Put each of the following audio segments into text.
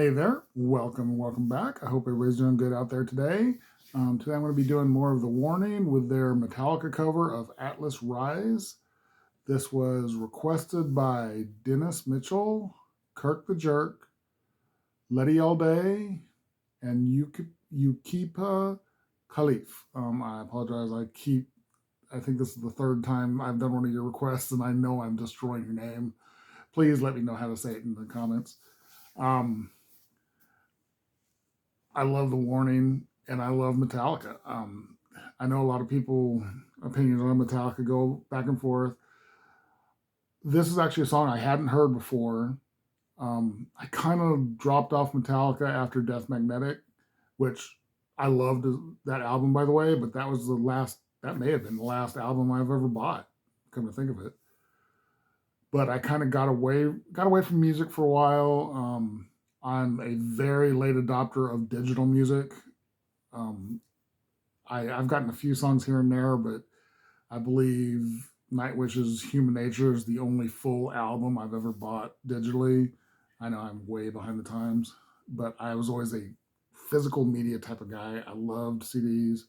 Hey there, welcome back. I hope everybody's doing good out there today. Today I'm going to be doing more of the Warning with their Metallica cover of Atlas Rise. This was requested by Dennis Mitchell, Kirk the Jerk, Letty All Day, and Yukipa Khalif. I apologize. I think this is the third time I've done one of your requests, and I know I'm destroying your name. Please let me know how to say it in the comments. Um, I love the Warning and I love Metallica. I know a lot of people opinions on Metallica go back and forth. This is actually a song I hadn't heard before. I kind of dropped off Metallica after Death Magnetic, which I loved that album, by the way, but that was the last, that may have been the last album I've ever bought, come to think of it. But I kind of got away from music for a while. I'm a very late adopter of digital music. Um, I've gotten a few songs here and there, but I believe Nightwish's Human Nature is the only full album I've ever bought digitally. I know I'm way behind the times, but I was always a physical media type of guy. I loved CDs,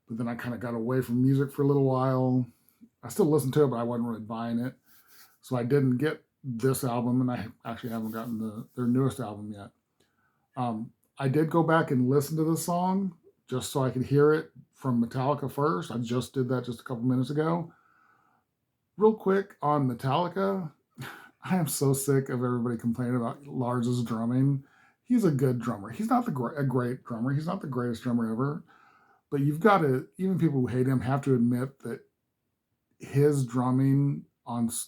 but then I kind of got away from music for a little while. I still listen to it, but I wasn't really buying it. So I didn't get this album, and I actually haven't gotten their newest album yet. I did go back and listen to the song just so I could hear it from Metallica first. I just did that just a couple minutes ago. Real quick on Metallica, I am so sick of everybody complaining about Lars's drumming. He's a good drummer. He's not a great drummer. He's not the greatest drummer ever. But you've got to, even people who hate him have to admit that his drumming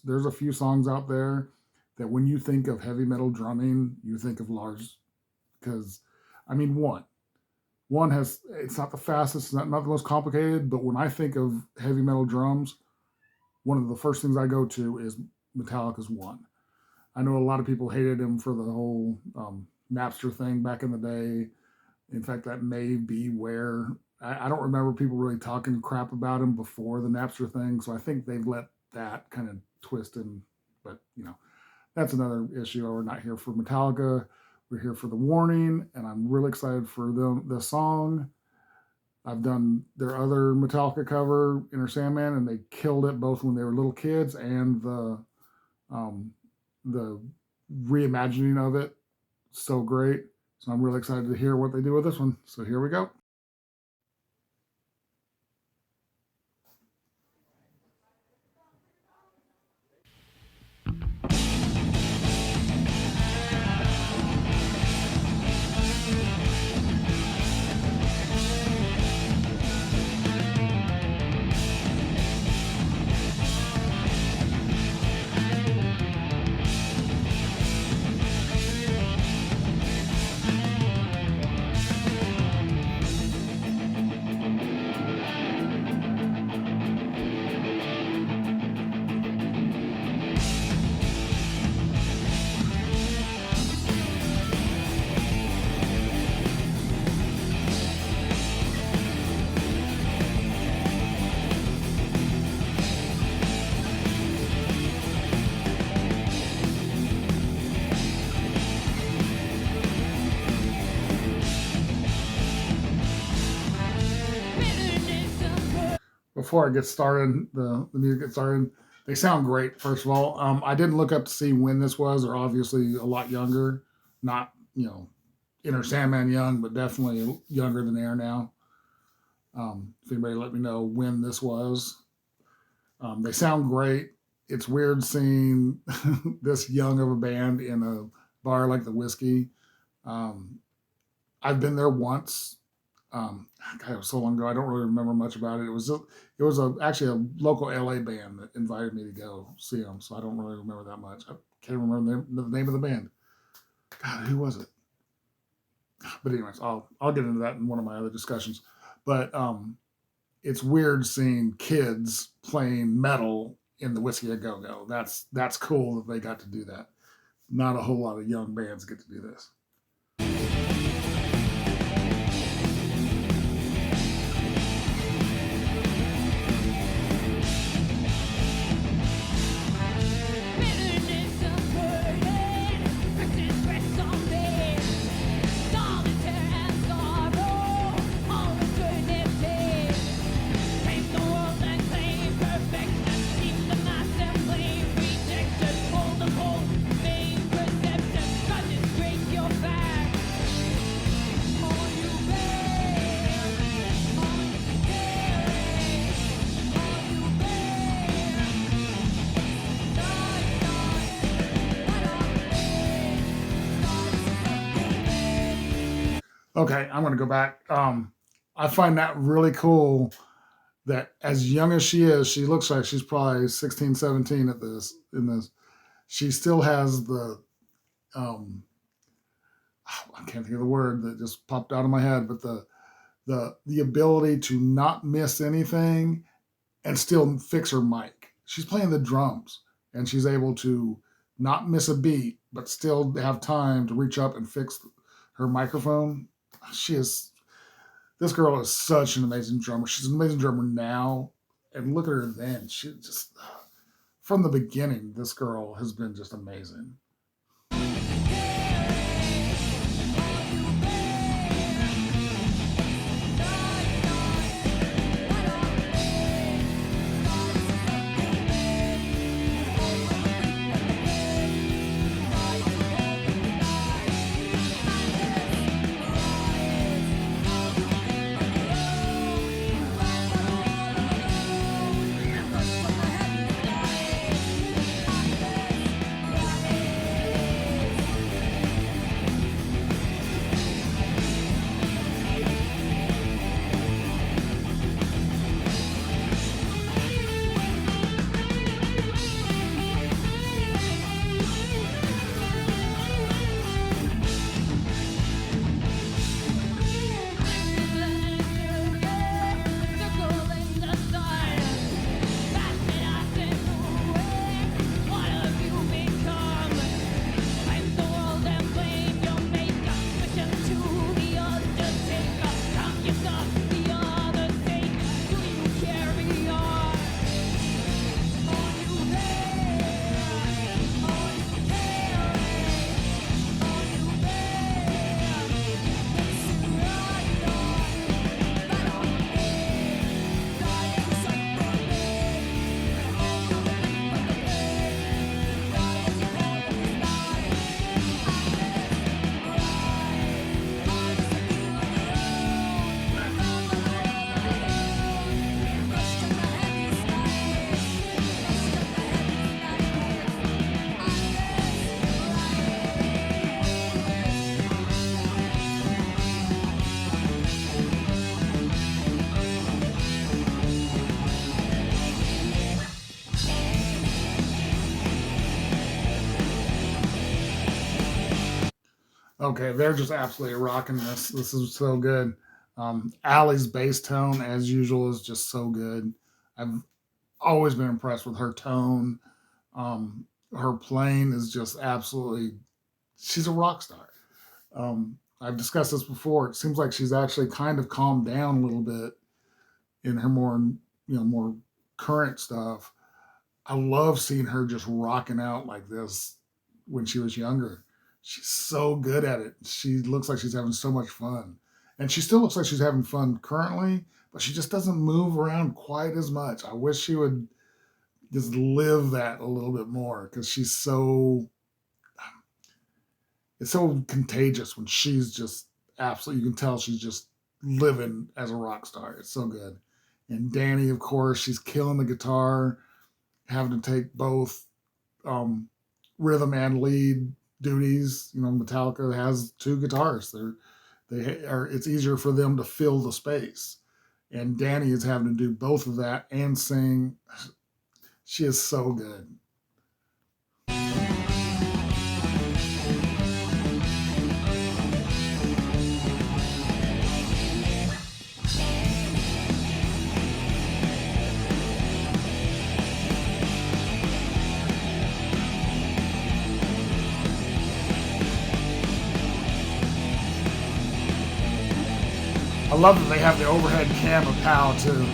there's a few songs out there that when you think of heavy metal drumming, you think of Lars. Because, I mean, one has, it's not the fastest, not the most complicated, but when I think of heavy metal drums, one of the first things I go to is Metallica's One. I know a lot of people hated him for the whole Napster thing back in the day. In fact, that may be where I don't remember people really talking crap about him before the Napster thing. So I think they've let that kind of twist him. But, that's another issue. We're not here for Metallica. We're here for the Warning, and I'm really excited for the song. I've done their other Metallica cover, Inner Sandman, and they killed it both when they were little kids and the reimagining of it. So great. So I'm really excited to hear what they do with this one. So here we go. Before I get started, the music gets started. They sound great. First of all, I didn't look up to see when this was. They're obviously a lot younger, not Inner Sandman young, but definitely younger than they are now. If anybody let me know when this was, they sound great. It's weird seeing this young of a band in a bar like the Whiskey. Um, I've been there once. God, it was so long ago. I don't really remember much about it. Actually a local LA band that invited me to go see them, so I don't really remember that much. I can't remember the name of the band. God, who was it? But anyways, I'll get into that in one of my other discussions. But it's weird seeing kids playing metal in the Whiskey a Go Go. That's cool that they got to do that. Not a whole lot of young bands get to do this. Okay, I'm going to go back. I find that really cool that as young as she looks like she's probably 16, 17 at this in this. She still has the um, I can't think of the word that just popped out of my head, but the ability to not miss anything and still fix her mic. She's playing the drums and she's able to not miss a beat, but still have time to reach up and fix her microphone. She is This girl is such an amazing drummer. She's an amazing drummer now, and look at her then. She just from the beginning, this girl has been just amazing. Okay, they're just absolutely rocking this. This is so good. Allie's bass tone, as usual, is just so good. I've always been impressed with her tone. Her playing is just absolutely. She's a rock star. I've discussed this before. It seems like she's actually kind of calmed down a little bit in her more current stuff. I love seeing her just rocking out like this when she was younger. She's so good at it. She looks like she's having so much fun. And she still looks like she's having fun currently, but she just doesn't move around quite as much. I wish she would just live that a little bit more because it's so contagious when she's just absolutely, you can tell she's just living as a rock star. It's so good. And Danny, of course, she's killing the guitar, having to take both um, rhythm and lead duties. Metallica has two guitars. It's easier for them to fill the space. And Danny is having to do both of that and sing. She is so good. I love that they have the overhead cam of Pow too.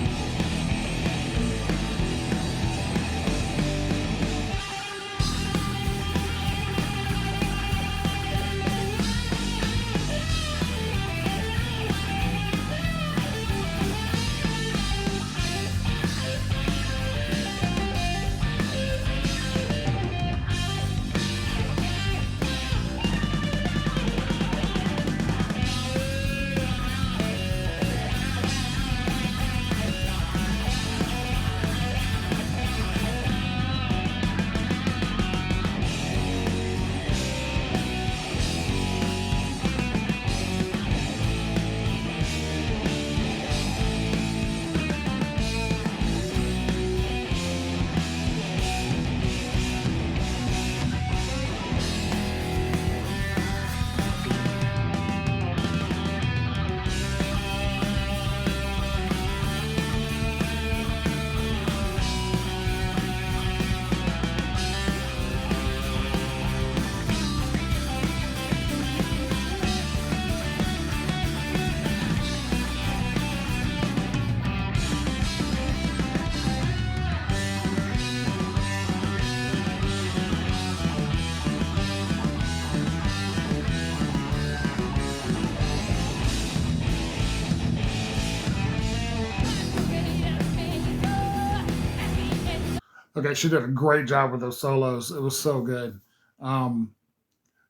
Okay, she did a great job with those solos. It was so good. Um,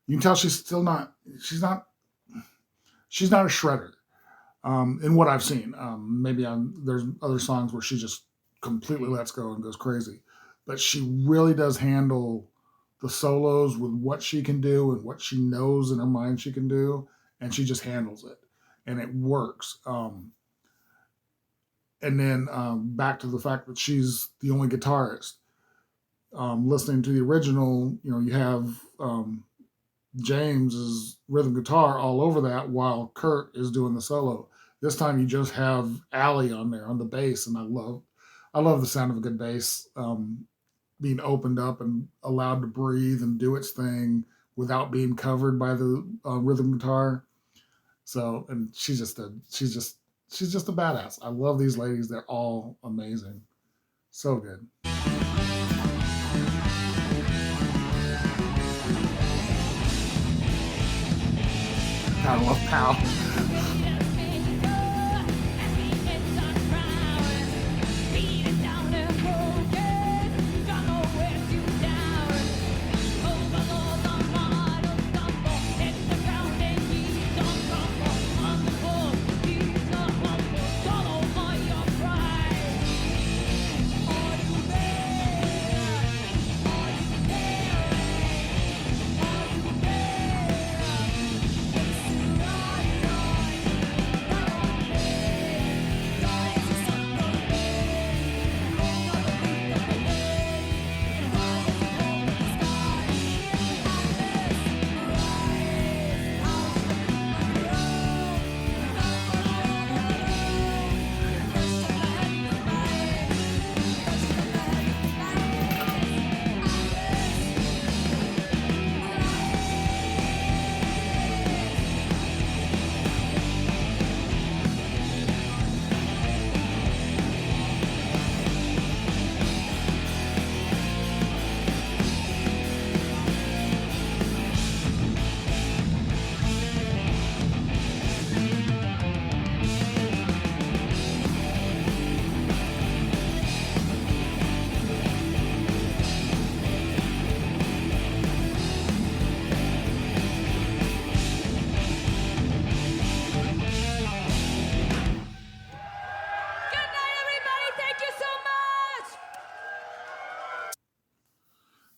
you can tell she's still not. She's not. She's not a shredder. In what I've seen, maybe there's other songs where she just completely lets go and goes crazy, but she really does handle the solos with what she can do and what she knows in her mind she can do, and she just handles it, and it works. And then back to the fact that she's the only guitarist. Listening to the original, you have James's rhythm guitar all over that while Kurt is doing the solo. This time you just have Allie on there on the bass, and I love the sound of a good bass being opened up and allowed to breathe and do its thing without being covered by the rhythm guitar. So, and she's just a badass. I love these ladies. They're all amazing. So good. I love Pal.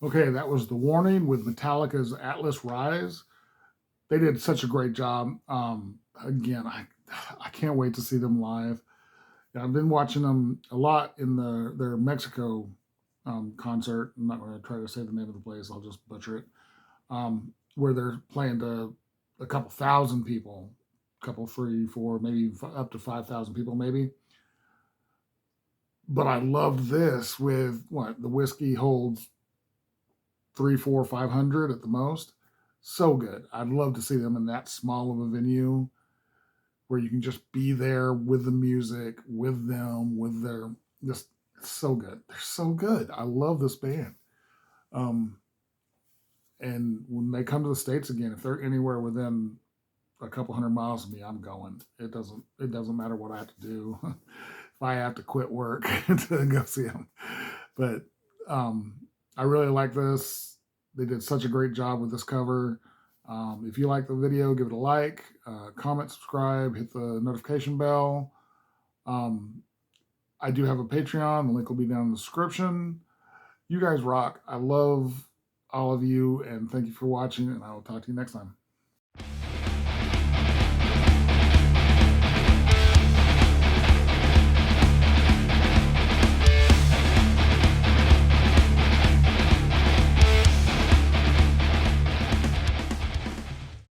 Okay, that was The Warning with Metallica's Atlas Rise. They did such a great job. Again, I can't wait to see them live. I've been watching them a lot in their Mexico concert. I'm not going to try to say the name of the place. I'll just butcher it. Where they're playing to a couple thousand people, couple, three, four, maybe up to 5,000 people, maybe. But I loved this with what the whiskey holds three, four, 500 at the most. So good. I'd love to see them in that small of a venue where you can just be there with the music, with them, with their just it's so good. They're so good. I love this band. Um, and when they come to the States again, if they're anywhere within a couple hundred miles of me, I'm going. It doesn't matter what I have to do. If I have to quit work to go see them. But um, I really like this. They did such a great job with this cover. If you like the video, give it a like, comment, subscribe, hit the notification bell. Um, I do have a Patreon. The link will be down in the description. You guys rock. I love all of you, and thank you for watching, and I will talk to you next time.